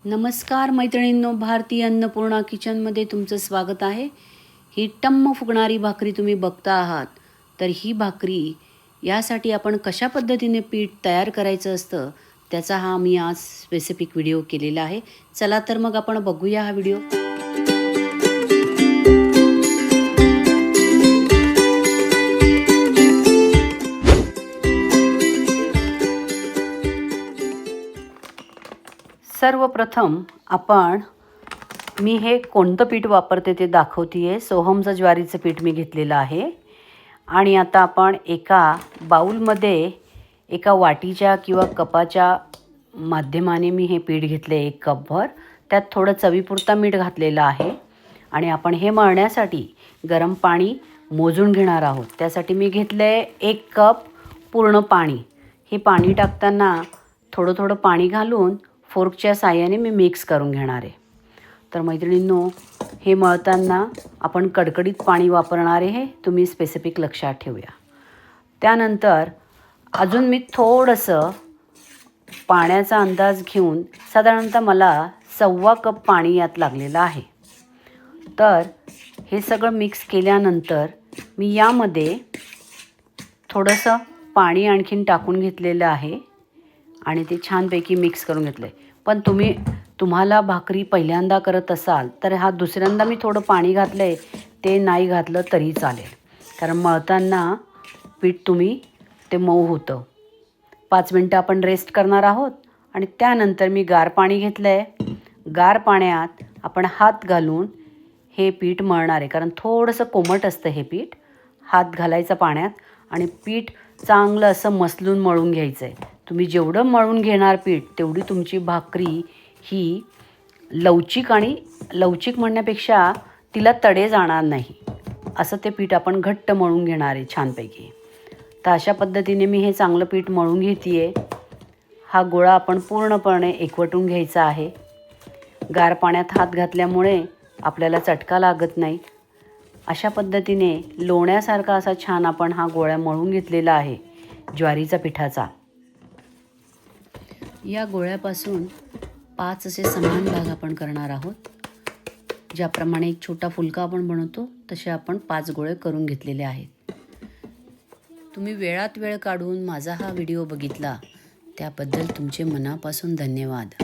नमस्कार मैत्रिणींनो, भारतीय अन्नपूर्णा किचनमध्ये तुमचं स्वागत आहे। ही टम्म फुगणारी भाकरी तुम्ही बघता आहात। तर ही भाकरी यासाठी आपण कशा पद्धतीने पीठ तयार करायचं असतं त्याचा हा मी आज स्पेसिफिक व्हिडिओ केलेला आहे। चला तर मग आपण बघूया हा व्हिडिओ। सर्वप्रथम मी हे कोणतं पीठ वापरते ते दाखवते। सोहमचं ज्वारीचं पीठ मी घेतलेलं आहे आणि आता आपण एका बाउलमध्ये एका वाटीच्या किंवा कपाच्या माध्यमाने मी हे पीठ घेतले 1 कपभर। त्यात थोडं चवीपुरता मीठ घातलेलं आहे आणि आपण हे मळण्यासाठी गरम पाणी मोजून घेणार आहोत। त्यासाठी मी घेतले 1 कप पूर्ण पाणी। हे पाणी टाकताना थोडं थोडं पाणी घालून फोर्कच्या साहाय्याने मी मिक्स करून घेणार आहे। तर मैत्रिणींनो, हे मळताना आपण कडकडीत पाणी वापरणार आहे, तुम्ही स्पेसिफिक लक्षात ठेवूया। त्यानंतर अजून मी थोडंसं पाण्याचा अंदाज घेऊन साधारणतः मला 1.25 कप पाणी यात लागलेलं आहे। तर हे सगळं मिक्स केल्यानंतर मी यामध्ये थोडंसं पाणी आणखीन टाकून घेतलेलं आहे आणि ते छानपैकी मिक्स करून घेतले। पण तुम्हाला भाकरी पहिल्यांदा करत असाल तर हा दुसऱ्यांदा मी थोडं पाणी घातलंय, ते नाही घातलं तरी चालेल, कारण मळताना पीठ ते मऊ होतं। 5 मिनटं आपण रेस्ट करणार आहोत आणि त्यानंतर मी गार पाणी घेतलंय। गार पाण्यात आपण हात घालून हे पीठ मळणार आहे, कारण थोडंसं कोमट असतं हे पीठ। हात घालायचा पाण्यात आणि पीठ चांगलं असं मसलून मळून घ्यायचं आहे। तुम्ही जेवढं मळून घेणार पीठ तेवढी तुमची भाकरी ही लवचिक म्हणण्यापेक्षा तिला तडे जाणार नाही, असं ते पीठ आपण घट्ट मळून घेणार आहे छानपैकी। तर अशा पद्धतीने मी हे चांगलं पीठ मळून घेते। हा गोळा आपण पूर्णपणे एकवटून घ्यायचा आहे। गार पाण्यात हात घातल्यामुळे आपल्याला चटका लागत नाही। अशा पद्धतीने लोण्यासारखा असा छान आपण हा गोळा मळून घेतलेला आहे ज्वारीचा पिठाचा। या गोळ्यापासून 5 असे समान भाग आपण करणार आहोत। ज्याप्रमाणे एक छोटा फुलका आपण बनवतो तसे आपण 5 गोळे करून घेतलेले आहेत। तुम्ही वेळात वेळ काढून माझा हा व्हिडिओ बघितला त्याबद्दल तुमचे मनापासून धन्यवाद।